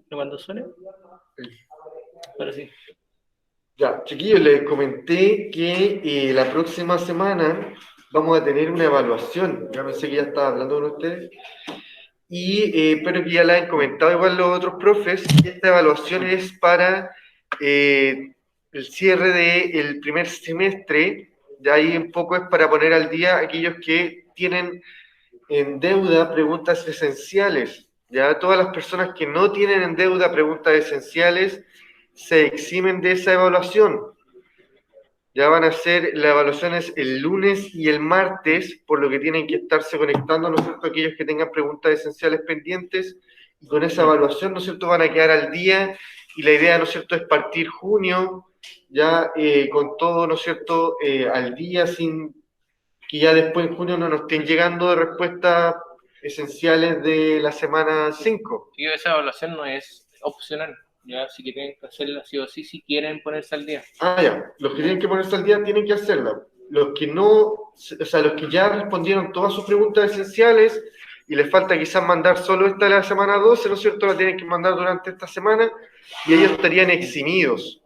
Cuando suene, pero sí. Ya, chiquillos, les comenté que la próxima semana vamos a tener una evaluación. Ya pensé que ya estaba hablando con ustedes. Pero que ya la han comentado igual los otros profes. Esta evaluación es para el cierre del primer semestre. Ya ahí un poco es para poner al día aquellos que tienen en deuda preguntas esenciales. Ya todas las personas que no tienen en deuda preguntas esenciales se eximen de esa evaluación. Ya van a hacer las evaluaciones el lunes y el martes, por lo que tienen que estarse conectando, ¿no es cierto?, aquellos que tengan preguntas esenciales pendientes, y con esa evaluación, ¿no es cierto?, van a quedar al día, y la idea, ¿no es cierto?, es partir junio, ya con todo, ¿no es cierto?, al día, sin que ya después en junio no nos estén llegando de respuestas esenciales de la semana 5. Sí, esa evaluación no es opcional. Ya, sí que tienen que hacerla sí o sí si quieren ponerse al día. Ah, ya. Los que tienen que ponerse al día tienen que hacerla. Los que no, o sea, los que ya respondieron todas sus preguntas esenciales y les falta quizás mandar solo esta de la semana 12, ¿no es cierto? La tienen que mandar durante esta semana y ellos estarían eximidos.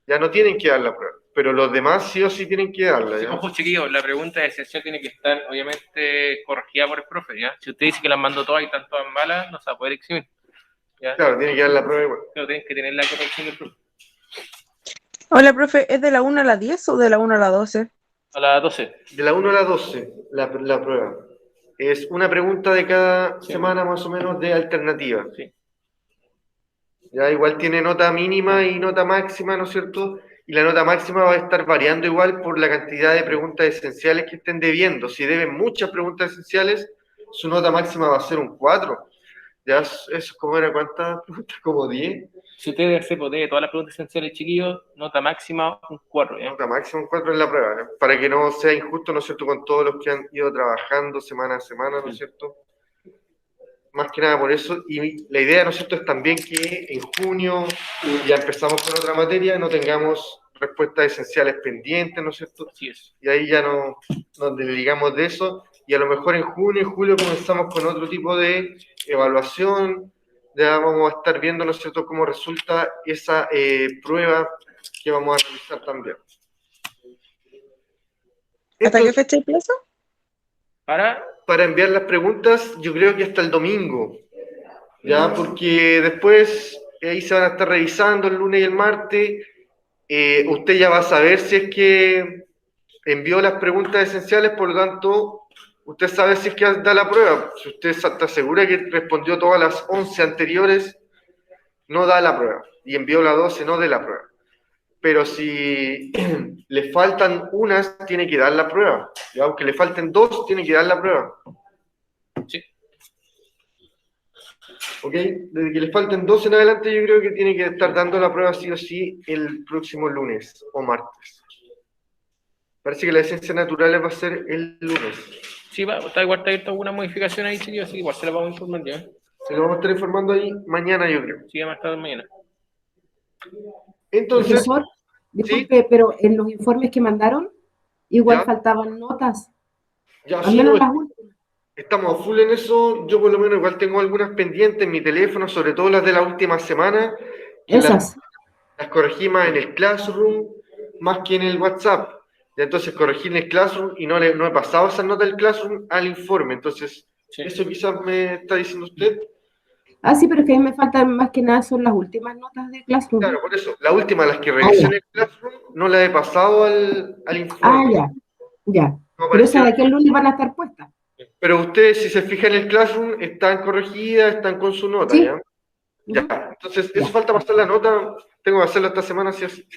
Ya no tienen que dar la prueba. Pero los demás sí o sí tienen que darla, Sí, ¿ya? ojo, chiquillos, la pregunta de excepción tiene que estar, obviamente, corregida por el profe, ¿ya? Si usted dice que las mandó todas y están todas malas, no se va a poder eximir, ¿ya? Claro, tienen que dar la prueba igual. Pero tienen que tener la corrección del profe. Hola, profe, ¿es de la 1 a la 10 o de la 1 a la 12? A las 12. De la 1 a la 12, la prueba. Es una pregunta de cada Sí. semana más o menos de alternativa. Sí. Ya igual tiene nota mínima y nota máxima, ¿no es cierto? Y la nota máxima va a estar variando igual por la cantidad de preguntas esenciales que estén debiendo. Si deben muchas preguntas esenciales, su nota máxima va a ser un 4. Ya eso como era, ¿cuántas preguntas? Como 10. Si usted debe todas las preguntas esenciales, chiquillos, nota máxima un 4, ¿ya? Nota máxima un 4 en la prueba, ¿no? Para que no sea injusto, ¿no es cierto?, con todos los que han ido trabajando semana a semana, ¿no es cierto? Más que nada por eso, y la idea, ¿no es cierto?, es también que en junio ya empezamos con otra materia, no tengamos respuestas esenciales pendientes, ¿no es cierto? Así es. Y ahí ya nos desligamos de eso, y a lo mejor en junio y julio comenzamos con otro tipo de evaluación, ya vamos a estar viendo, ¿no es cierto?, cómo resulta esa prueba que vamos a realizar también. ¿Hasta qué Entonces, fecha hay plazo? para enviar las preguntas, yo creo que hasta el domingo, ya, porque después ahí se van a estar revisando el lunes y el martes. Usted ya va a saber si es que envió las preguntas esenciales, por lo tanto, usted sabe si es que da la prueba. Si usted está segura que respondió todas las 11 anteriores, no da la prueba. Y envió la 12, no de la prueba. Pero si le faltan unas, tiene que dar la prueba. ¿Ya? Aunque le falten dos, tiene que dar la prueba. Sí. ¿Ok? Desde que le falten dos en adelante, yo creo que tiene que estar dando la prueba sí o sí el próximo lunes o martes. Parece que la de ciencias naturales va a ser el lunes. Sí, está igual, está abierto alguna modificación ahí, chiquillos, así que igual se la vamos a informar, ¿ya? Se lo vamos a estar informando ahí mañana, yo creo. Sigue más tarde mañana. Entonces, Profesor, ¿sí? disculpe, pero en los informes que mandaron, igual ¿Ya? faltaban notas, Ya, al sí, menos no, las últimas. estamos a full en eso. Yo por lo menos igual tengo algunas pendientes en mi teléfono, sobre todo las de la última semana, que Esas. las corregí más en el Classroom, más que en el WhatsApp. Y entonces corregí en el Classroom y no he pasado esas notas del Classroom al informe. Entonces, Sí. eso quizás me está diciendo usted. Ah, sí, pero es que a mí me faltan más que nada son las últimas notas de Classroom. Claro, por eso. La última, las que revisé en el Classroom, no la he pasado al Ah, informe. ya, ya. No Pero esas apareció. de aquí al lunes van a estar puestas. Pero ustedes, si se fijan en el Classroom, están corregidas, están con su nota, Sí. ¿ya? Ya. Entonces, eso Ya. falta pasar la nota. Tengo que hacerlo esta semana, sí o sí.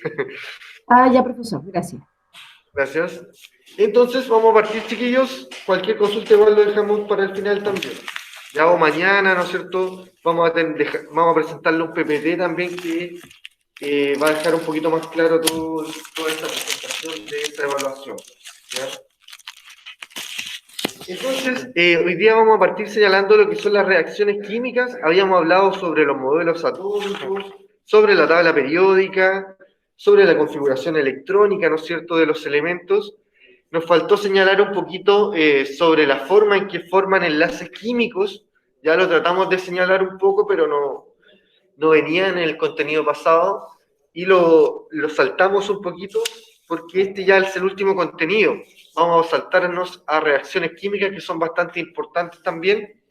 Ah, ya, profesor, gracias. Gracias. Entonces, vamos a partir, chiquillos. Cualquier consulta igual lo dejamos para el final también. Ya o mañana, ¿no es cierto? Vamos a presentarle un PPT también que va a dejar un poquito más claro toda esta presentación de esta evaluación. ¿Ya? Entonces, hoy día vamos a partir señalando lo que son las reacciones químicas. Habíamos hablado sobre los modelos atómicos, sobre la tabla periódica, sobre la configuración electrónica, ¿no es cierto?, de los elementos. Nos faltó señalar un poquito sobre la forma en que forman enlaces químicos. Ya lo tratamos de señalar un poco, pero no venían en el contenido pasado y lo saltamos un poquito porque este ya es el último contenido. Vamos a saltarnos a reacciones químicas que son bastante importantes también,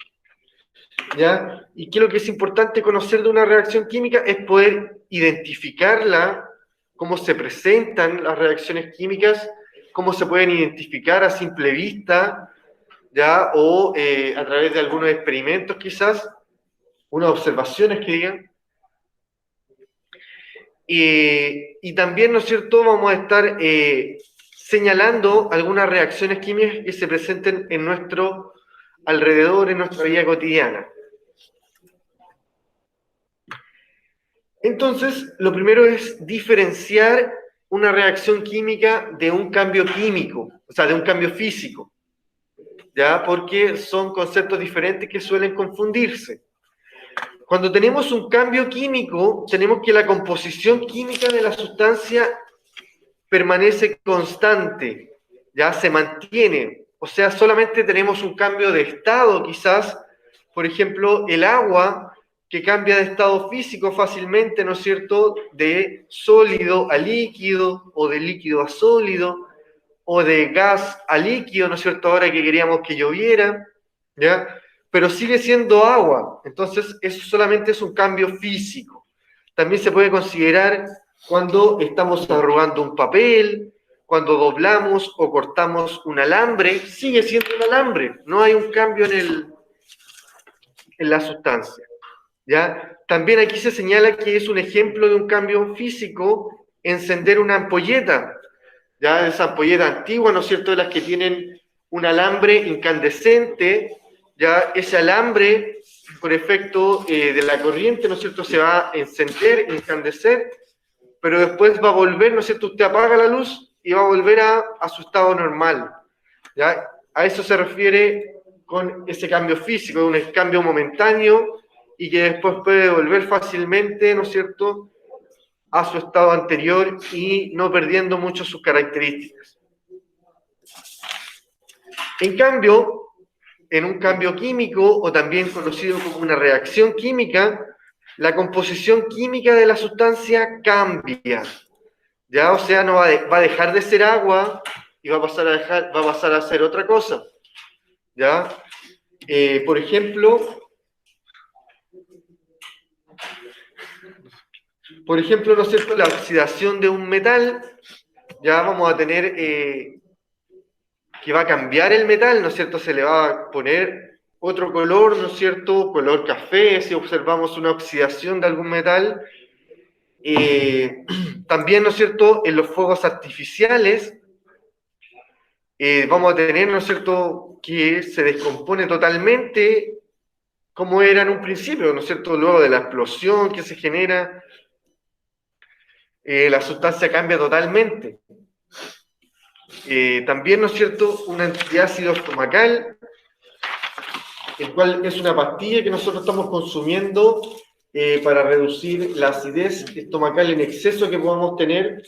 ¿ya? Y que lo que es importante conocer de una reacción química es poder identificarla, cómo se presentan las reacciones químicas, cómo se pueden identificar a simple vista, ¿ya? O a través de algunos experimentos quizás, unas observaciones que digan. Y también, ¿no es cierto?, vamos a estar señalando algunas reacciones químicas que se presenten en nuestro alrededor, en nuestra vida cotidiana. Entonces, lo primero es diferenciar una reacción química de un cambio químico, o sea, de un cambio físico, ¿ya? Porque son conceptos diferentes que suelen confundirse. Cuando tenemos un cambio químico, tenemos que la composición química de la sustancia permanece constante, ya se mantiene. O sea, solamente tenemos un cambio de estado, quizás, por ejemplo, el agua que cambia de estado físico fácilmente, ¿no es cierto?, de sólido a líquido, o de líquido a sólido, o de gas a líquido, ¿no es cierto?, ahora que queríamos que lloviera, ¿ya? Pero sigue siendo agua, entonces eso solamente es un cambio físico. También se puede considerar cuando estamos arrugando un papel, cuando doblamos o cortamos un alambre, sigue siendo un alambre, no hay un cambio en la sustancia, ¿ya? También aquí se señala que es un ejemplo de un cambio físico encender una ampolleta, ya esa ampolleta antigua, ¿no es cierto?, de las que tienen un alambre incandescente, ya ese alambre, por efecto de la corriente, ¿no es cierto?, se va a encender, encandecer, pero después va a volver, ¿no es cierto?, usted apaga la luz y va a volver a su estado normal, ¿ya? A eso se refiere con ese cambio físico, un cambio momentáneo y que después puede volver fácilmente, ¿no es cierto?, a su estado anterior y no perdiendo mucho sus características. En cambio, en un cambio químico, o también conocido como una reacción química, la composición química de la sustancia cambia, ¿ya? O sea, no va a dejar de ser agua y va a pasar a ser otra cosa, ¿ya? Por ejemplo, ¿no es cierto?, la oxidación de un metal, ya vamos a tener que va a cambiar el metal, ¿no es cierto?, se le va a poner otro color, ¿no es cierto?, color café, si observamos una oxidación de algún metal. También, ¿no es cierto?, en los fuegos artificiales vamos a tener, ¿no es cierto?, que se descompone totalmente como era en un principio, ¿no es cierto?, luego de la explosión que se genera, la sustancia cambia totalmente. También, ¿no es cierto?, un antiácido estomacal, el cual es una pastilla que nosotros estamos consumiendo para reducir la acidez estomacal en exceso que podamos tener,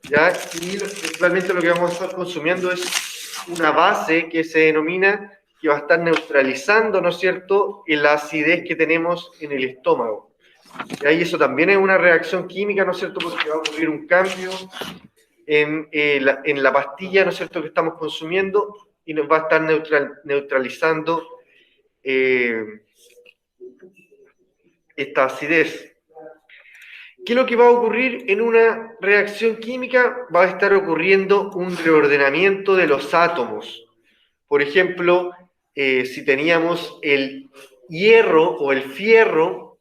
¿ya? Y realmente lo que vamos a estar consumiendo es una base que se denomina, que va a estar neutralizando, ¿no es cierto?, la acidez que tenemos en el estómago. Y eso también es una reacción química, ¿no es cierto?, porque va a ocurrir un cambio en la pastilla, ¿no es cierto?, que estamos consumiendo y nos va a estar neutralizando esta acidez. ¿Qué es lo que va a ocurrir en una reacción química? Va a estar ocurriendo un reordenamiento de los átomos. Por ejemplo, si teníamos el hierro o el fierro,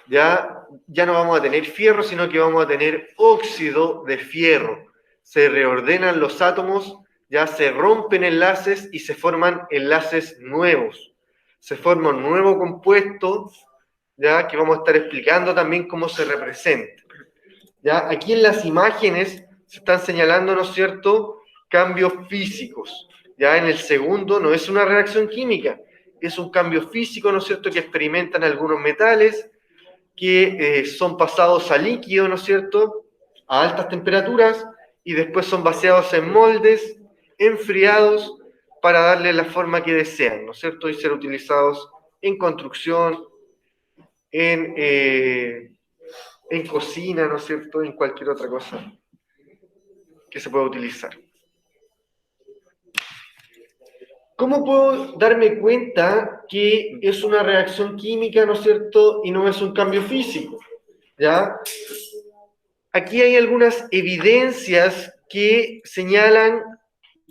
ya no vamos a tener fierro, sino que vamos a tener óxido de fierro. Se reordenan los átomos, ya se rompen enlaces y se forman enlaces nuevos. Se forma un nuevo compuesto, ya que vamos a estar explicando también cómo se representa. Ya aquí en las imágenes se están señalando, ¿no es cierto?, cambios físicos. Ya en el segundo no es una reacción química, es un cambio físico, ¿no es cierto?, que experimentan algunos metales que son pasados a líquido, ¿no es cierto?, a altas temperaturas y después son vaciados en moldes, enfriados para darle la forma que desean, ¿no es cierto?, y ser utilizados en construcción, en cocina, ¿no es cierto?, en cualquier otra cosa que se pueda utilizar. ¿Cómo puedo darme cuenta que es una reacción química, ¿no es cierto?, y no es un cambio físico? ¿Ya? Aquí hay algunas evidencias que señalan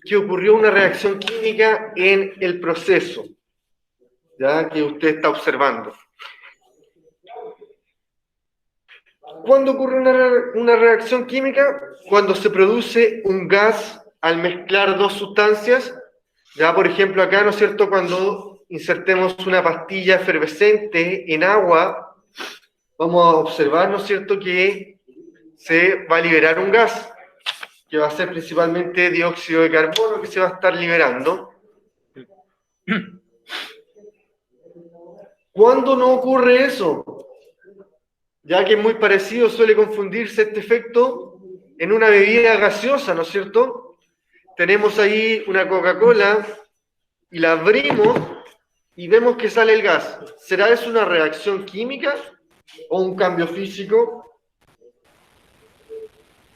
que ocurrió una reacción química en el proceso, ¿ya?, que usted está observando. ¿Cuándo ocurre una reacción química? Cuando se produce un gas al mezclar dos sustancias. Ya, por ejemplo, acá, ¿no es cierto?, cuando insertemos una pastilla efervescente en agua, vamos a observar, ¿no es cierto?, que se va a liberar un gas, que va a ser principalmente dióxido de carbono, que se va a estar liberando. ¿Cuándo no ocurre eso? Ya que es muy parecido, suele confundirse este efecto en una bebida gaseosa, ¿no es cierto? Tenemos ahí una Coca-Cola y la abrimos y vemos que sale el gas. ¿Será eso una reacción química o un cambio físico?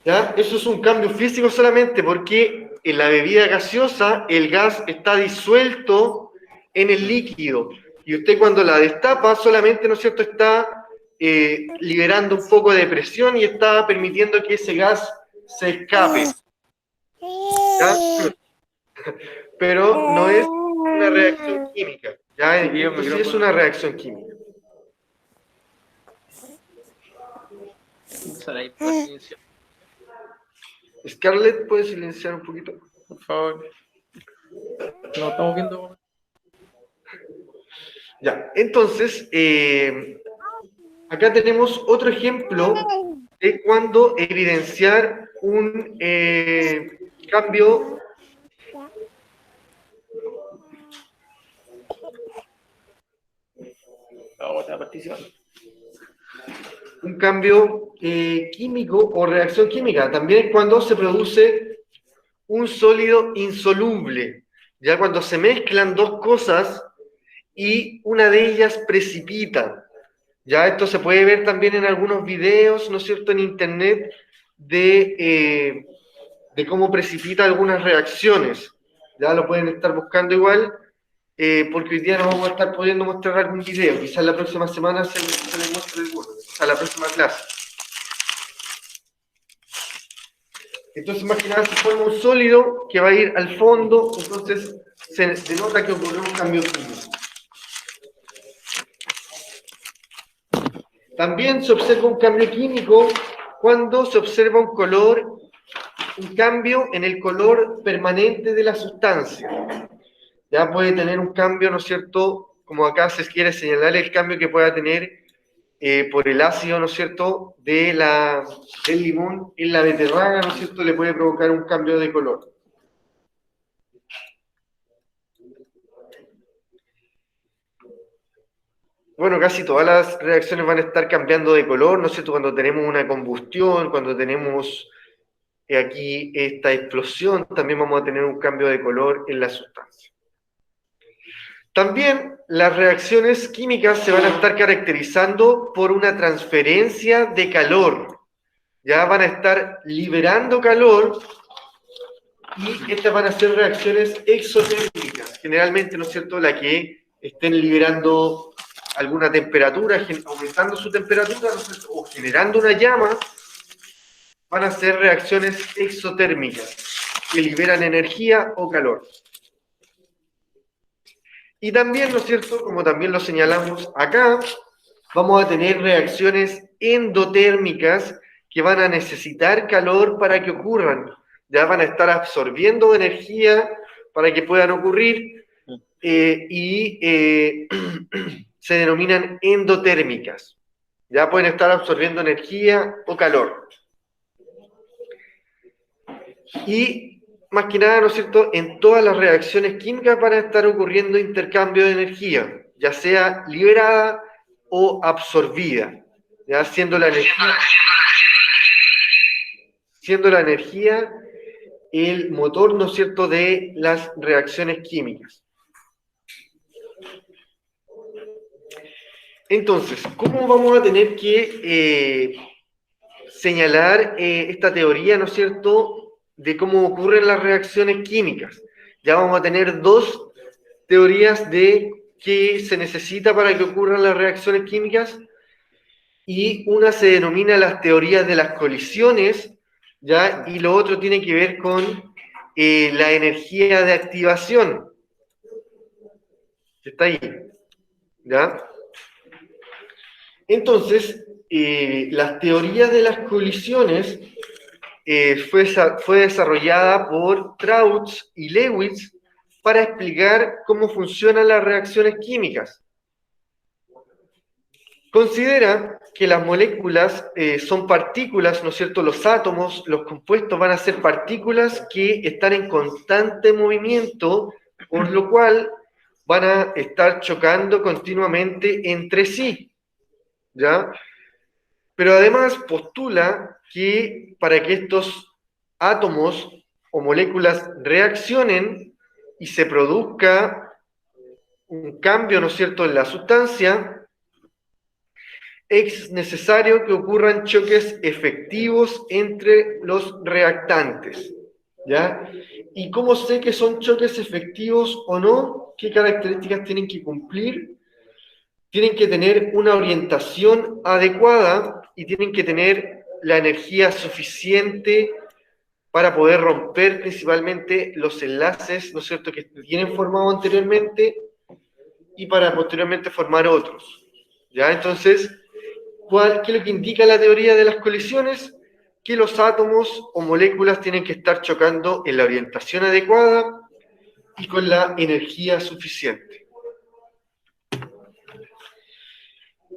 ¿Ya? Eso es un cambio físico solamente porque en la bebida gaseosa el gas está disuelto en el líquido y usted cuando la destapa solamente, ¿no es cierto?, está liberando un poco de presión y está permitiendo que ese gas se escape. ¿Ya? Pero no es una reacción química. ¿Ya? Esto sí es una reacción química. Scarlett, ¿puedes silenciar un poquito? Por favor. No estamos viendo. Ya, entonces, acá tenemos otro ejemplo de cuando evidenciar un cambio químico o reacción química. También es cuando se produce un sólido insoluble, ya cuando se mezclan dos cosas y una de ellas precipita. Ya esto se puede ver también en algunos videos, ¿no es cierto?, en internet de cómo precipita algunas reacciones. Ya lo pueden estar buscando igual, porque hoy día no vamos a estar pudiendo mostrar algún video. Quizás la próxima semana se les muestre alguno, quizás la próxima clase. Entonces, más que nada, se forma un sólido que va a ir al fondo, entonces se denota que ocurrió un cambio químico. También se observa un cambio químico cuando se observa un cambio en el color permanente de la sustancia. Ya puede tener un cambio, ¿no es cierto?, como acá se quiere señalar el cambio que pueda tener por el ácido, ¿no es cierto?, del limón en la beterraga, ¿no es cierto?, le puede provocar un cambio de color. Bueno, casi todas las reacciones van a estar cambiando de color, ¿no es cierto?, cuando tenemos una combustión, cuando tenemos aquí esta explosión, también vamos a tener un cambio de color en la sustancia. También las reacciones químicas se van a estar caracterizando por una transferencia de calor. Ya van a estar liberando calor y estas van a ser reacciones exotérmicas. Generalmente, ¿no es cierto?, la que estén liberando alguna temperatura, aumentando su temperatura, ¿no es cierto?, o generando una llama, van a ser reacciones exotérmicas que liberan energía o calor. Y también, ¿no es cierto?, como también lo señalamos acá, vamos a tener reacciones endotérmicas que van a necesitar calor para que ocurran. Ya van a estar absorbiendo energía para que puedan ocurrir se denominan endotérmicas. Ya pueden estar absorbiendo energía o calor. Y más que nada, ¿no es cierto?, en todas las reacciones químicas van a estar ocurriendo intercambio de energía, ya sea liberada o absorbida, ya siendo la energía el motor, ¿no es cierto?, de las reacciones químicas. Entonces, ¿cómo vamos a tener que señalar esta teoría, ¿no es cierto?, de cómo ocurren las reacciones químicas? Ya vamos a tener dos teorías de qué se necesita para que ocurran las reacciones químicas, y una se denomina las teorías de las colisiones, ¿ya? Y lo otro tiene que ver con la energía de activación, que está ahí, ¿ya? Entonces, las teorías de las colisiones fue desarrollada por Trautz y Lewis para explicar cómo funcionan las reacciones químicas. Considera que las moléculas son partículas, ¿no es cierto? Los átomos, los compuestos van a ser partículas que están en constante movimiento, por lo cual van a estar chocando continuamente entre sí, ¿ya? Pero además postula que para que estos átomos o moléculas reaccionen y se produzca un cambio, ¿no es cierto?, en la sustancia, es necesario que ocurran choques efectivos entre los reactantes, ¿ya? ¿Y cómo sé que son choques efectivos o no? ¿Qué características tienen que cumplir? Tienen que tener una orientación adecuada y tienen que tener la energía suficiente para poder romper principalmente los enlaces, ¿no es cierto?, que tienen formado anteriormente y para posteriormente formar otros, ¿ya? Entonces, ¿qué es lo que indica la teoría de las colisiones? Que los átomos o moléculas tienen que estar chocando en la orientación adecuada y con la energía suficiente.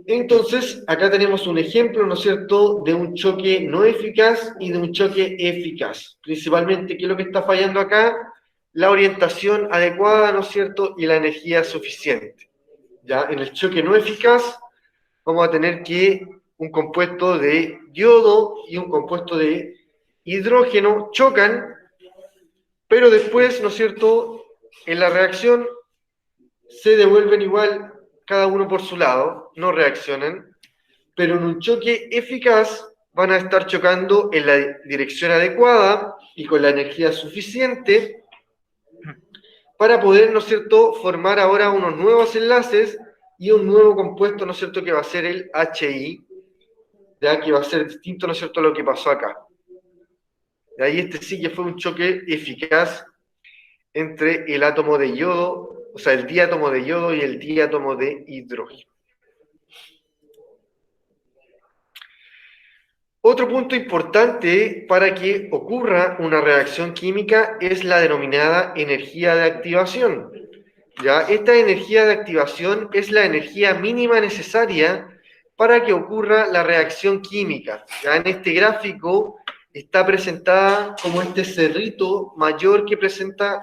Entonces, acá tenemos un ejemplo, ¿no es cierto?, de un choque no eficaz y de un choque eficaz. Principalmente, ¿qué es lo que está fallando acá? La orientación adecuada, ¿no es cierto?, y la energía suficiente. Ya, en el choque no eficaz, vamos a tener que un compuesto de yodo y un compuesto de hidrógeno chocan, pero después, ¿no es cierto?, en la reacción se devuelven igual, cada uno por su lado, no reaccionan, pero en un choque eficaz van a estar chocando en la dirección adecuada y con la energía suficiente para poder, ¿no es cierto?, formar ahora unos nuevos enlaces y un nuevo compuesto, ¿no es cierto?, que va a ser el HI, ya que va a ser distinto, ¿no es cierto?, a lo que pasó acá. Y ahí este sí que fue un choque eficaz entre el átomo de yodo, o sea, el diátomo de yodo y el diátomo de hidrógeno. Otro punto importante para que ocurra una reacción química es la denominada energía de activación. ¿Ya? Esta energía de activación es la energía mínima necesaria para que ocurra la reacción química. ¿Ya? En este gráfico está presentada como este cerrito mayor que presenta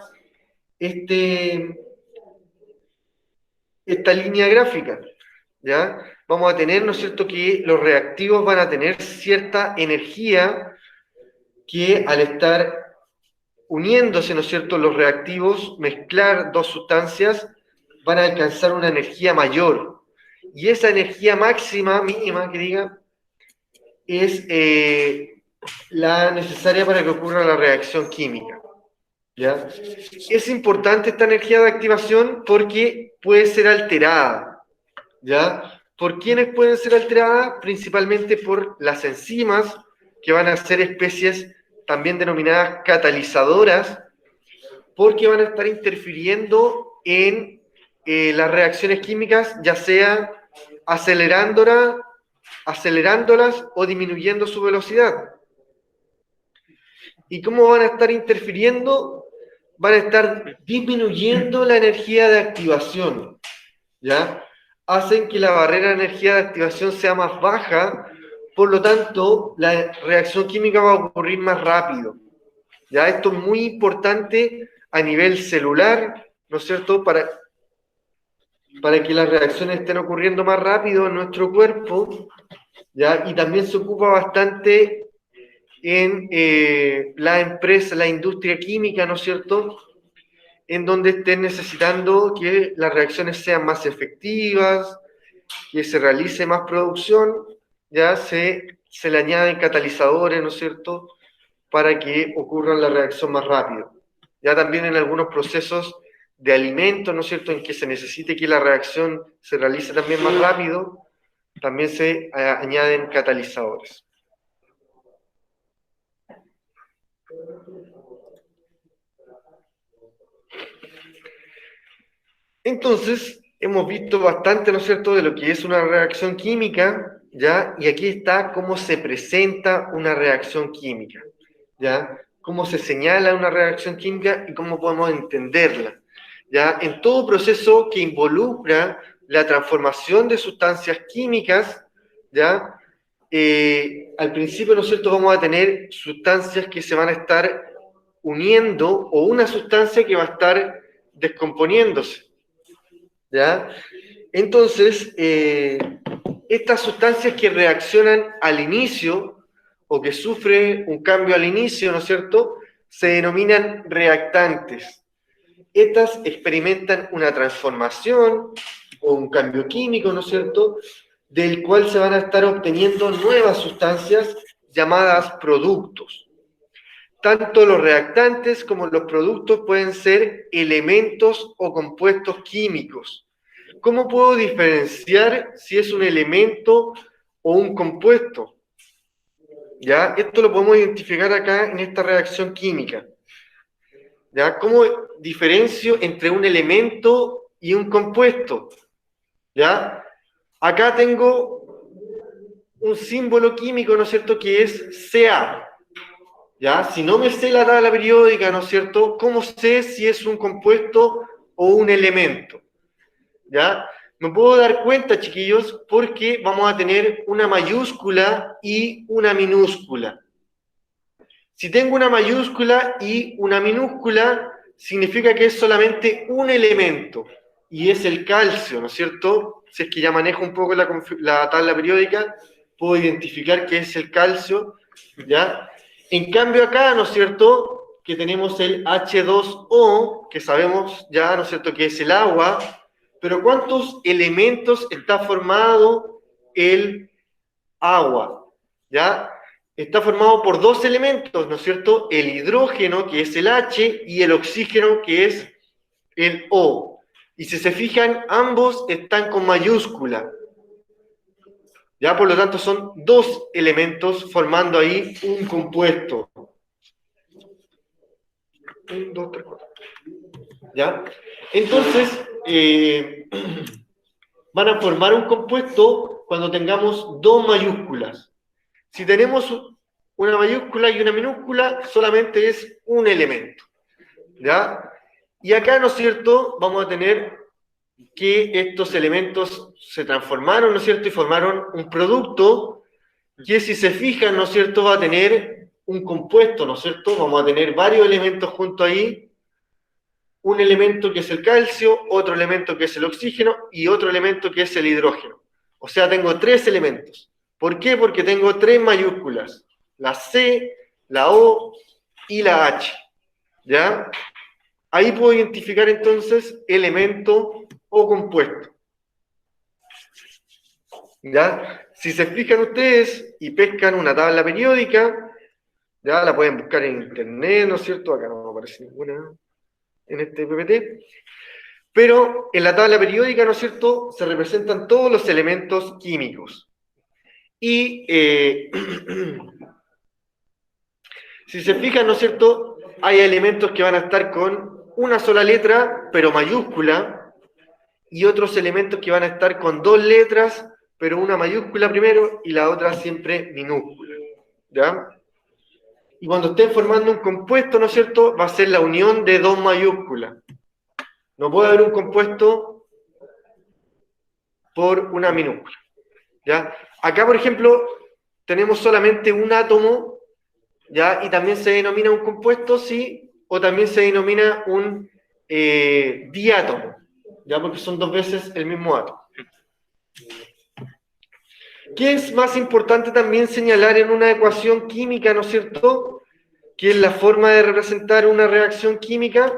esta línea gráfica, ¿ya? Vamos a tener, ¿no es cierto?, que los reactivos van a tener cierta energía que al estar uniéndose, ¿no es cierto?, los reactivos, mezclar dos sustancias, van a alcanzar una energía mayor. Y esa energía máxima, mínima, que diga, es la necesaria para que ocurra la reacción química. ¿Ya? Es importante esta energía de activación porque puede ser alterada, ¿ya? ¿Por quiénes pueden ser alteradas? Principalmente por las enzimas, que van a ser especies también denominadas catalizadoras, porque van a estar interfiriendo en las reacciones químicas, ya sea acelerándolas o disminuyendo su velocidad. ¿Y cómo van a estar interfiriendo? Van a estar disminuyendo la energía de activación, ¿ya? Hacen que la barrera de energía de activación sea más baja, por lo tanto, la reacción química va a ocurrir más rápido, ¿ya? Esto es muy importante a nivel celular, ¿no es cierto?, para que las reacciones estén ocurriendo más rápido en nuestro cuerpo, ¿ya? Y también se ocupa bastante en la empresa, la industria química, ¿no es cierto?, en donde estén necesitando que las reacciones sean más efectivas que se realice más producción, ya se le añaden catalizadores, ¿no es cierto?, para que ocurra la reacción más rápido. Ya también en algunos procesos de alimentos, ¿no es cierto?, en que se necesite que la reacción se realice también más rápido, también se añaden catalizadores. Entonces, hemos visto bastante, ¿no es cierto?, de lo que es una reacción química, ¿ya? Y aquí está cómo se presenta una reacción química, ¿ya? Cómo se señala una reacción química y cómo podemos entenderla, ¿ya? En todo proceso que involucra la transformación de sustancias químicas, ¿ya? Al principio, ¿no es cierto?, vamos a tener sustancias que se van a estar uniendo o una sustancia que va a estar descomponiéndose, ¿ya? Entonces, estas sustancias que reaccionan al inicio o que sufren un cambio al inicio, ¿no es cierto?, se denominan reactantes. Estas experimentan una transformación o un cambio químico, ¿no es cierto?, del cual se van a estar obteniendo nuevas sustancias llamadas productos. Tanto los reactantes como los productos pueden ser elementos o compuestos químicos. ¿Cómo puedo diferenciar si es un elemento o un compuesto? ¿Ya? Esto lo podemos identificar acá en esta reacción química. ¿Ya? ¿Cómo diferencio entre un elemento y un compuesto? ¿Ya? Acá tengo un símbolo químico, ¿no es cierto?, que es Ca. ¿Ya? Si no me sé la tabla periódica, ¿no es cierto?, ¿cómo sé si es un compuesto o un elemento? ¿Ya? Me puedo dar cuenta, chiquillos, porque vamos a tener una mayúscula y una minúscula. Si tengo una mayúscula y una minúscula, significa que es solamente un elemento, y es el calcio, ¿no es cierto? Si es que ya manejo un poco la tabla periódica, puedo identificar que es el calcio, ¿ya? En cambio acá, ¿no es cierto?, que tenemos el H2O, que sabemos ya, ¿no es cierto?, que es el agua, pero ¿cuántos elementos está formado el agua? ¿Ya? Está formado por dos elementos, ¿no es cierto?, el hidrógeno, que es el H, y el oxígeno, que es el O. Y si se fijan, ambos están con mayúscula. ¿Ya? Por lo tanto, son dos elementos formando ahí un compuesto. 1, 2, 3, 4. ¿Ya? Entonces, van a formar un compuesto cuando tengamos dos mayúsculas. Si tenemos una mayúscula y una minúscula, solamente es un elemento. ¿Ya? Y acá, ¿no es cierto?, vamos a tener que estos elementos se transformaron, ¿no es cierto?, y formaron un producto que, si se fijan, ¿no es cierto?, va a tener un compuesto, ¿no es cierto? Vamos a tener varios elementos junto ahí, un elemento que es el calcio, otro elemento que es el oxígeno y otro elemento que es el hidrógeno. O sea, tengo tres elementos. ¿Por qué? Porque tengo tres mayúsculas, la C, la O y la H. ¿Ya? Ahí puedo identificar entonces elemento o compuesto. ¿Ya? Si se fijan ustedes y pescan una tabla periódica, ya la pueden buscar en internet, ¿no es cierto? Acá no aparece ninguna en este PPT. Pero en la tabla periódica, ¿no es cierto?, se representan todos los elementos químicos. Y si se fijan, ¿no es cierto?, hay elementos que van a estar con una sola letra, pero mayúscula, y otros elementos que van a estar con dos letras, pero una mayúscula primero y la otra siempre minúscula. ¿Ya? Y cuando estén formando un compuesto, ¿no es cierto?, va a ser la unión de dos mayúsculas. No puede haber un compuesto por una minúscula. ¿Ya? Acá, por ejemplo, tenemos solamente un átomo, ¿ya? Y también se denomina un compuesto, sí, o también se denomina un diátomo, ¿ya? Porque son dos veces el mismo átomo. ¿Qué es más importante también señalar en una ecuación química, ¿no es cierto?, que es la forma de representar una reacción química?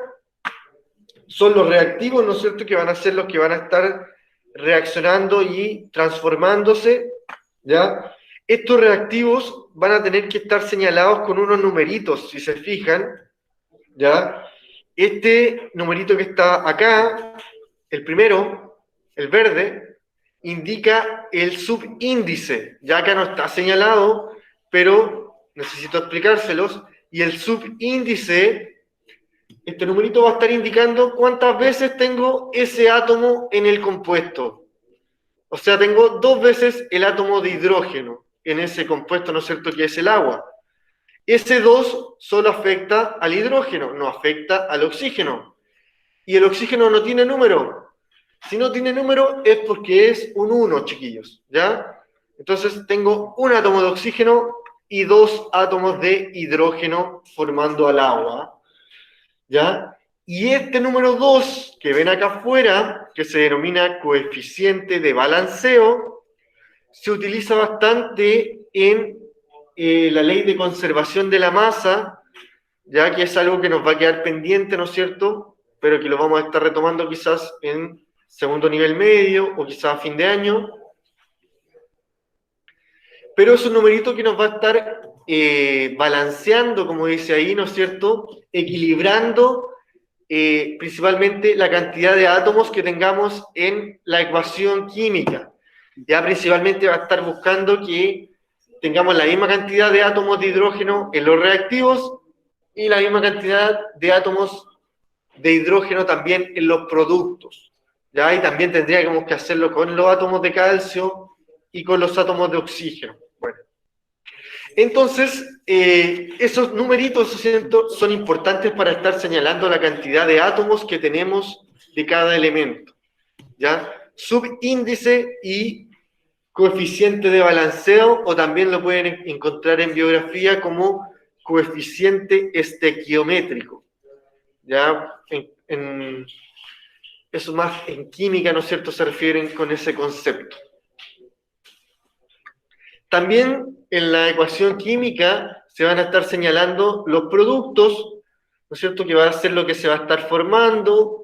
Son los reactivos, ¿no es cierto?, que van a ser los que van a estar reaccionando y transformándose, ¿ya? Estos reactivos van a tener que estar señalados con unos numeritos, si se fijan, ¿ya? Este numerito que está acá, el primero, el verde, indica el subíndice. Ya acá no está señalado, pero necesito explicárselos. Y el subíndice, este numerito va a estar indicando cuántas veces tengo ese átomo en el compuesto. O sea, tengo 2 veces el átomo de hidrógeno en ese compuesto, ¿no es cierto?, que es el agua. Ese 2 solo afecta al hidrógeno, no afecta al oxígeno. Y el oxígeno no tiene número. Si no tiene número es porque es un 1, chiquillos, ¿ya? Entonces tengo un átomo de oxígeno y 2 átomos de hidrógeno formando al agua, ¿ya? Y este número 2 que ven acá afuera, que se denomina coeficiente de balanceo, se utiliza bastante en la ley de conservación de la masa, ya que es algo que nos va a quedar pendiente, ¿no es cierto?, pero que lo vamos a estar retomando quizás en segundo nivel medio o quizás a fin de año. Pero es un numerito que nos va a estar balanceando, como dice ahí, ¿no es cierto?, equilibrando principalmente la cantidad de átomos que tengamos en la ecuación química. Ya principalmente va a estar buscando que tengamos la misma cantidad de átomos de hidrógeno en los reactivos y la misma cantidad de átomos de hidrógeno también en los productos. ¿Ya? Y también tendríamos que hacerlo con los átomos de calcio y con los átomos de oxígeno. Bueno. Entonces, esos numeritos, ¿cierto?, son importantes para estar señalando la cantidad de átomos que tenemos de cada elemento. ¿Ya? Subíndice y coeficiente de balanceo, o también lo pueden encontrar en biografía como coeficiente estequiométrico. ¿Ya? Eso más en química, ¿no es cierto?, se refieren con ese concepto. También en la ecuación química se van a estar señalando los productos, ¿no es cierto?, que va a ser lo que se va a estar formando,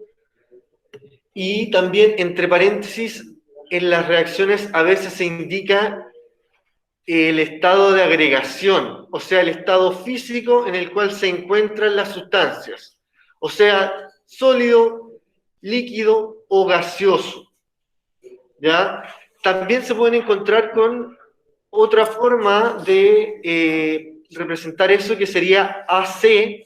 y también entre paréntesis en las reacciones a veces se indica el estado de agregación, o sea, el estado físico en el cual se encuentran las sustancias, o sea, sólido, líquido o gaseoso, ¿ya? También se pueden encontrar con otra forma de representar eso, que sería AC,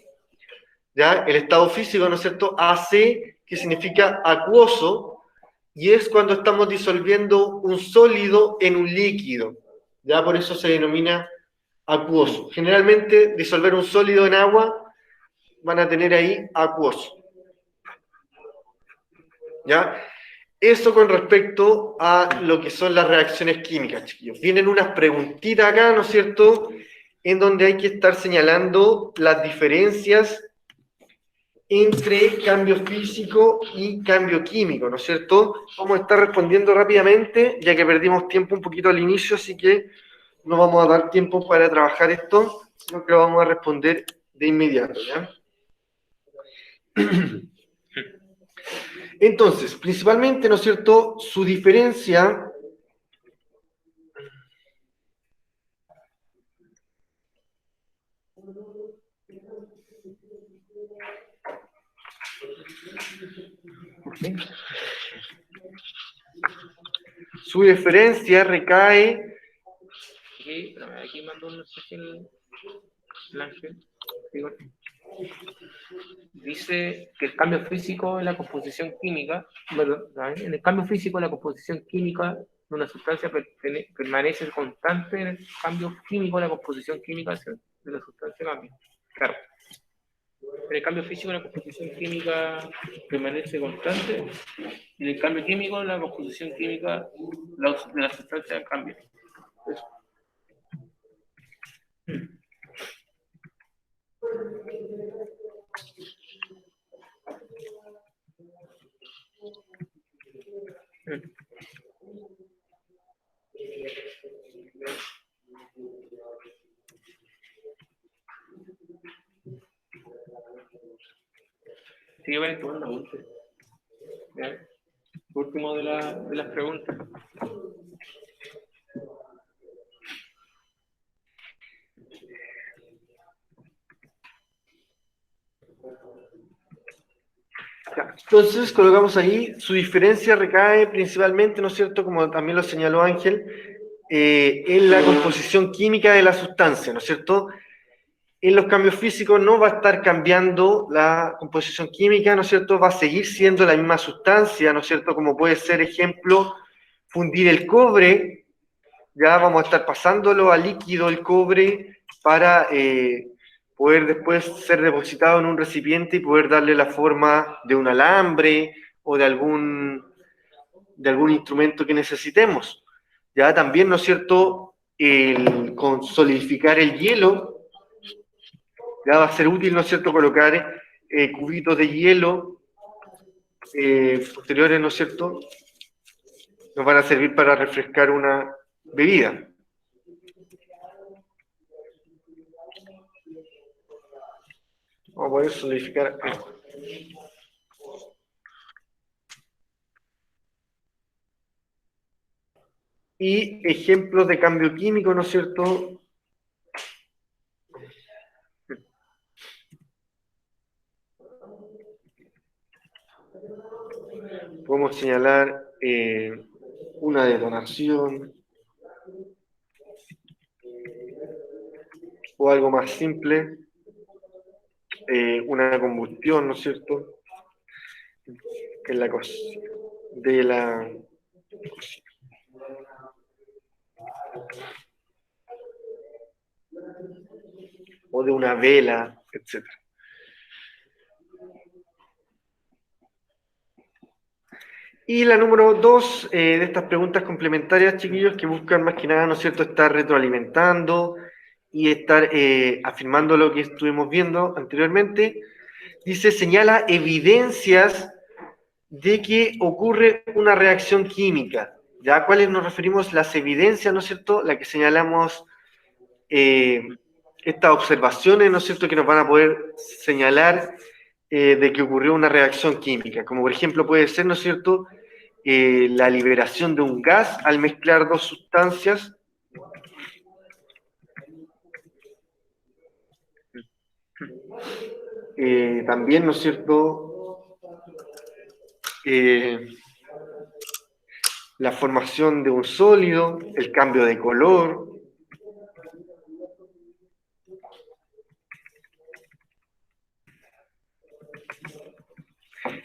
¿ya? El estado físico, ¿no es cierto? AC, que significa acuoso, y es cuando estamos disolviendo un sólido en un líquido, ¿ya? Por eso se denomina acuoso. Generalmente, disolver un sólido en agua, van a tener ahí acuoso, ¿ya? Eso con respecto a lo que son las reacciones químicas, chiquillos. Vienen unas preguntitas acá, ¿no es cierto?, en donde hay que estar señalando las diferencias entre cambio físico y cambio químico, ¿no es cierto? Vamos a estar respondiendo rápidamente, ya que perdimos tiempo un poquito al inicio, así que no vamos a dar tiempo para trabajar esto, sino que lo vamos a responder de inmediato, ¿ya? Entonces, principalmente, ¿no es cierto?, su diferencia recae. Aquí mandó un mensaje el Ángel. Dice que el cambio físico en la composición química, en el cambio físico la composición química de una sustancia permanece constante en el cambio químico, la composición química de la sustancia cambia. Claro. En el cambio físico la composición química permanece constante, y en el cambio químico la composición química de la sustancia cambia. Eso. Sí, bueno, tú anda mucho. último de las preguntas. Ya, entonces colocamos ahí, su diferencia recae principalmente, ¿no es cierto?, como también lo señaló Ángel, en la composición química de la sustancia, ¿no es cierto? En los cambios físicos no va a estar cambiando la composición química, ¿no es cierto? Va a seguir siendo la misma sustancia, ¿no es cierto? Como puede ser, ejemplo, fundir el cobre, ya vamos a estar pasándolo a líquido el cobre para poder después ser depositado en un recipiente y poder darle la forma de un alambre o de algún instrumento que necesitemos. Ya también, ¿no es cierto?, el solidificar el hielo, ya va a ser útil, ¿no es cierto?, colocar cubitos de hielo posteriores, ¿no es cierto?, nos van a servir para refrescar una bebida. Vamos a poder solidificar esto. Y ejemplos de cambio químico, ¿no es cierto? Podemos señalar una detonación o algo más simple, una combustión, ¿no es cierto? En la cosa de la o de una vela, etc. Y la número 2 de estas preguntas complementarias, chiquillos, que buscan más que nada, ¿no es cierto?, estar retroalimentando y estar afirmando lo que estuvimos viendo anteriormente, dice, señala evidencias de que ocurre una reacción química. ¿Ya? ¿A cuáles nos referimos? Las evidencias, ¿no es cierto?, la que señalamos, estas observaciones, ¿no es cierto?, que nos van a poder señalar de que ocurrió una reacción química, como por ejemplo puede ser, ¿no es cierto?, la liberación de un gas al mezclar dos sustancias. También, ¿no es cierto?, la formación de un sólido, el cambio de color.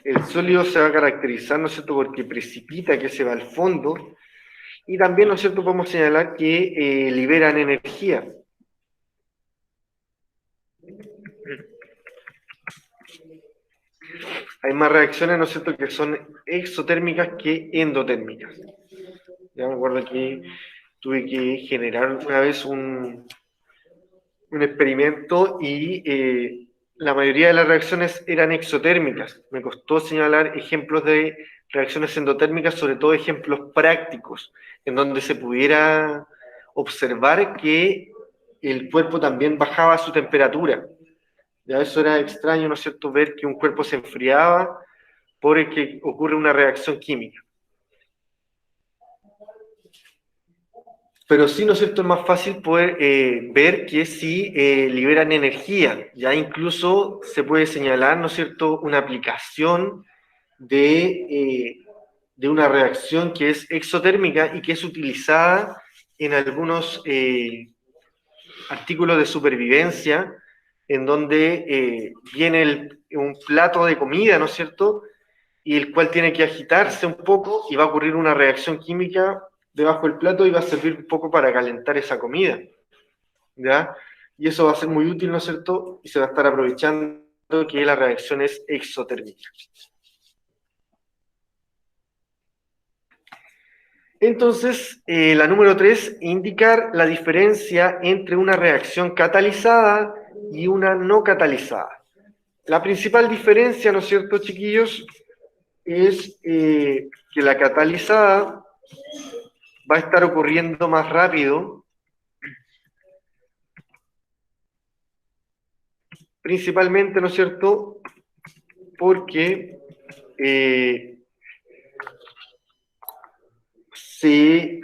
El sólido se va a caracterizar, ¿no es cierto?, porque precipita, que se va al fondo, y también, ¿no es cierto?, podemos señalar que liberan energía. Hay más reacciones, ¿no es cierto?, que son exotérmicas que endotérmicas. Ya me acuerdo que tuve que generar una vez un experimento y la mayoría de las reacciones eran exotérmicas. Me costó señalar ejemplos de reacciones endotérmicas, sobre todo ejemplos prácticos, en donde se pudiera observar que el cuerpo también bajaba su temperatura. Ya eso era extraño, ¿no es cierto?, ver que un cuerpo se enfriaba por el que ocurre una reacción química. Pero sí, ¿no es cierto?, es más fácil poder ver que sí liberan energía. Ya incluso se puede señalar, ¿no es cierto?, una aplicación de una reacción que es exotérmica y que es utilizada en algunos artículos de supervivencia, en donde viene un plato de comida, ¿no es cierto?, y el cual tiene que agitarse un poco y va a ocurrir una reacción química debajo del plato y va a servir un poco para calentar esa comida, ¿ya? Y eso va a ser muy útil, ¿no es cierto?, y se va a estar aprovechando que la reacción es exotérmica. Entonces, la número 3, indicar la diferencia entre una reacción catalizada y una no catalizada. La principal diferencia, ¿no es cierto, chiquillos?, es que la catalizada va a estar ocurriendo más rápido, principalmente, ¿no es cierto?, porque se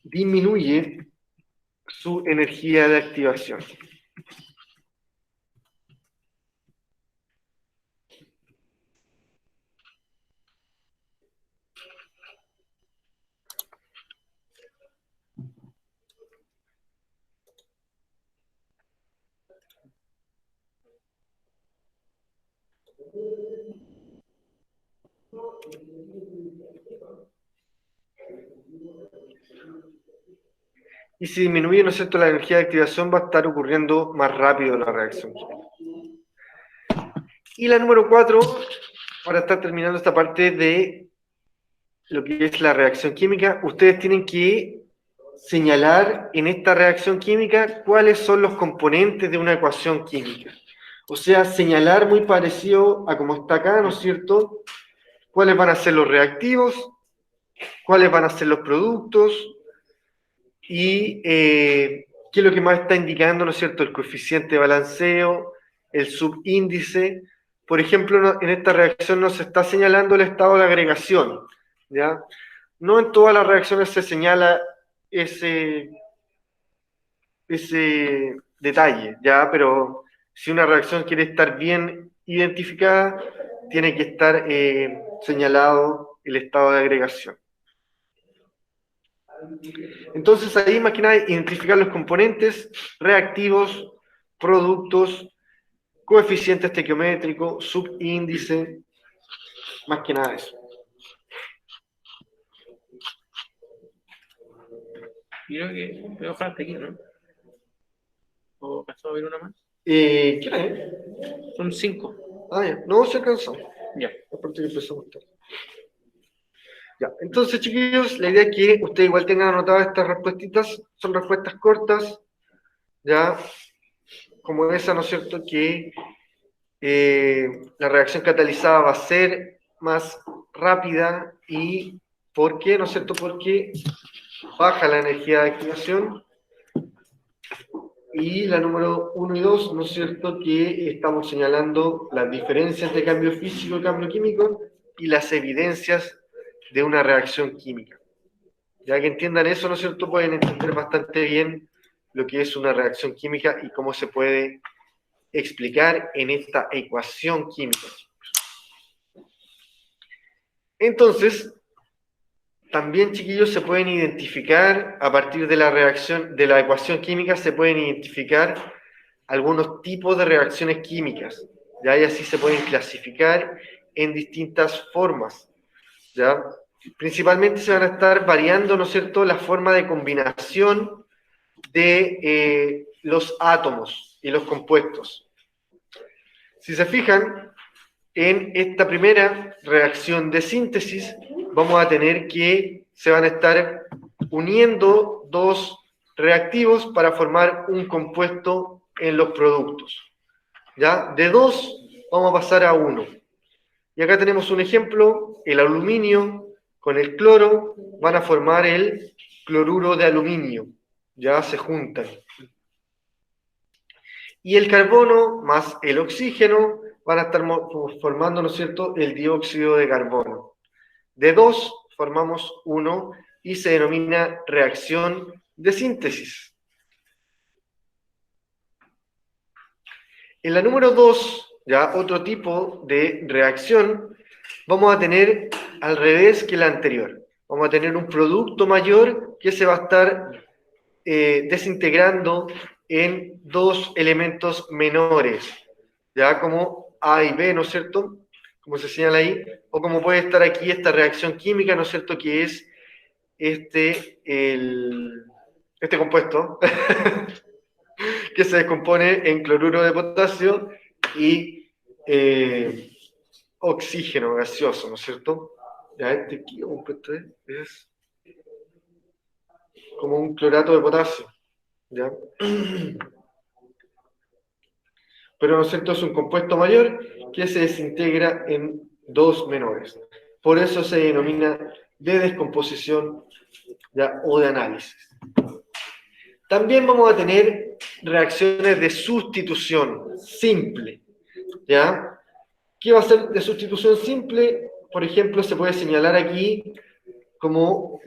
disminuye su energía de activación. Y si disminuye, ¿no es cierto?, la energía de activación, va a estar ocurriendo más rápido la reacción química. Y la número 4, para estar terminando esta parte de lo que es la reacción química, ustedes tienen que señalar en esta reacción química cuáles son los componentes de una ecuación química. O sea, señalar muy parecido a como está acá, ¿no es cierto?, cuáles van a ser los reactivos, cuáles van a ser los productos, y qué es lo que más está indicando, ¿no es cierto?, el coeficiente de balanceo, el subíndice. Por ejemplo, en esta reacción nos está señalando el estado de agregación, ¿ya? No en todas las reacciones se señala ese detalle, ¿ya? Pero si una reacción quiere estar bien identificada, tiene que estar señalado el estado de agregación. Entonces ahí más que nada identificar los componentes, reactivos, productos, coeficiente estequiométrico, subíndice, más que nada eso. Creo que veo hasta aquí, ¿no? ¿O pasó a ver una más? ¿Qué hora es? Son 5. Ah, ya. No, se alcanzó. Ya. Aparte que empezamos tarde. Ya. Entonces, chiquillos, la idea es que ustedes igual tengan anotadas estas respuestitas. Son respuestas cortas, ya, como esa, ¿no es cierto?, que la reacción catalizada va a ser más rápida. ¿Y por qué? ¿No es cierto? Porque baja la energía de activación. Y la número 1 y 2, ¿no es cierto?, que estamos señalando las diferencias de cambio físico y cambio químico y las evidencias de una reacción química. Ya que entiendan eso, ¿no es cierto?, pueden entender bastante bien lo que es una reacción química y cómo se puede explicar en esta ecuación química. Entonces, también, chiquillos, se pueden identificar, a partir de la reacción, de la ecuación química, se pueden identificar algunos tipos de reacciones químicas, ¿ya? Y así se pueden clasificar en distintas formas, ¿ya? Principalmente se van a estar variando, ¿no es cierto?, la forma de combinación de los átomos y los compuestos. Si se fijan, en esta primera reacción de síntesis vamos a tener que se van a estar uniendo dos reactivos para formar un compuesto en los productos. ¿Ya? De 2 vamos a pasar a 1. Y acá tenemos un ejemplo, el aluminio con el cloro van a formar el cloruro de aluminio. Ya se juntan. Y el carbono más el oxígeno van a estar formando, ¿no es cierto?, el dióxido de carbono. De 2 formamos 1 y se denomina reacción de síntesis. En la número 2, ya otro tipo de reacción, vamos a tener al revés que la anterior. Vamos a tener un producto mayor que se va a estar desintegrando en dos elementos menores, ya como A y B, ¿no es cierto?, como se señala ahí, o como puede estar aquí esta reacción química, ¿no es cierto?, que es este compuesto que se descompone en cloruro de potasio y oxígeno gaseoso, ¿no es cierto? Ya este compuesto es como un clorato de potasio, ¿ya? Pero, ¿no es cierto?, es un compuesto mayor que se desintegra en dos menores. Por eso se denomina de descomposición, ¿ya?, o de análisis. También vamos a tener reacciones de sustitución simple, ¿ya? ¿Qué va a ser de sustitución simple? Por ejemplo, se puede señalar aquí como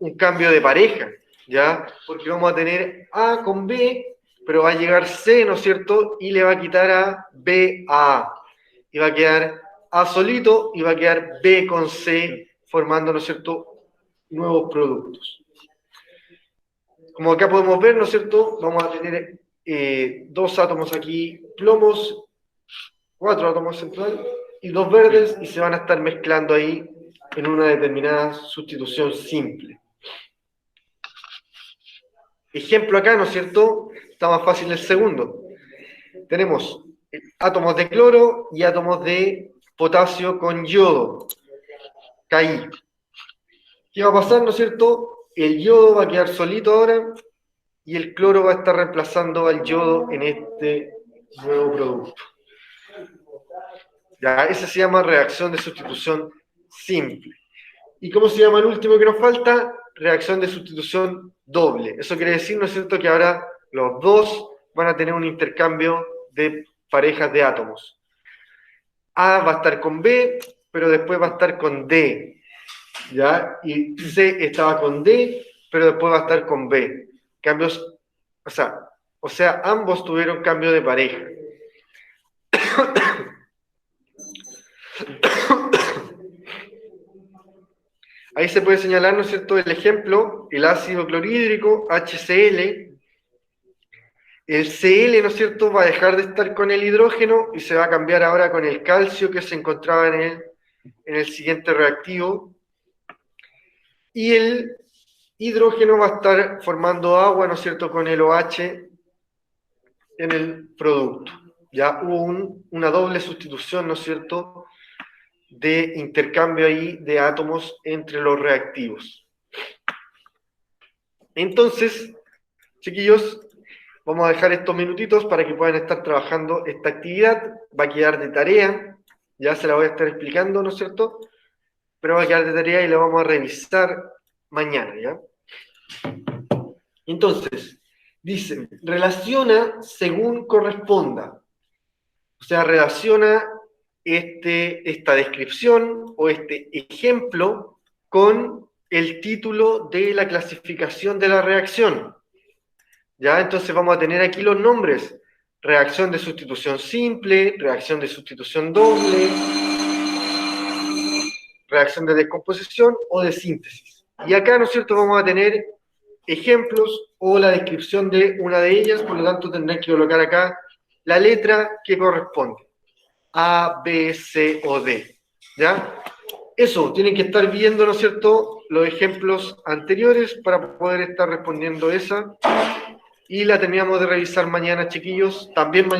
un cambio de pareja, ¿ya? Porque vamos a tener A con B, pero va a llegar C, ¿no es cierto? Y le va a quitar a B a A. Y va a quedar A solito y va a quedar B con C, formando, ¿no es cierto?, nuevos productos. Como acá podemos ver, ¿no es cierto?, vamos a tener dos átomos aquí, plomos, 4 átomos centrales y 2 verdes, y se van a estar mezclando ahí en una determinada sustitución simple. Ejemplo acá, ¿no es cierto? Está más fácil el segundo. Tenemos átomos de cloro y átomos de potasio con yodo, Ki. ¿Qué va a pasar, no es cierto? El yodo va a quedar solito ahora y el cloro va a estar reemplazando al yodo en este nuevo producto. Ya, esa se llama reacción de sustitución simple. ¿Y cómo se llama el último que nos falta? Reacción de sustitución doble. Eso quiere decir, ¿no es cierto?, que ahora los dos van a tener un intercambio de parejas de átomos. A va a estar con B, pero después va a estar con D. ¿Ya? Y C estaba con D, pero después va a estar con B. Cambios, o sea, ambos tuvieron cambio de pareja. Ahí se puede señalar, ¿no es cierto?, el ejemplo, el ácido clorhídrico, HCl. El Cl, ¿no es cierto?, va a dejar de estar con el hidrógeno y se va a cambiar ahora con el calcio que se encontraba en el siguiente reactivo. Y el hidrógeno va a estar formando agua, ¿no es cierto?, con el OH en el producto. Ya hubo una doble sustitución, ¿no es cierto?, de intercambio ahí de átomos entre los reactivos. Entonces, chiquillos, vamos a dejar estos minutitos para que puedan estar trabajando esta actividad. Va a quedar de tarea, ya se la voy a estar explicando, ¿no es cierto?, pero va a quedar de tarea y la vamos a revisar mañana, ¿ya? Entonces, dice, relaciona según corresponda. O sea, relaciona esta descripción o este ejemplo con el título de la clasificación de la reacción. ¿Ya? Entonces vamos a tener aquí los nombres. Reacción de sustitución simple, reacción de sustitución doble, reacción de descomposición o de síntesis. Y acá, ¿no es cierto?, vamos a tener ejemplos o la descripción de una de ellas, por lo tanto tendrán que colocar acá la letra que corresponde. A, B, C o D. ¿Ya? Eso, tienen que estar viendo, ¿no es cierto?, los ejemplos anteriores para poder estar respondiendo esa. Y la terminamos de revisar mañana, chiquillos. También mañana.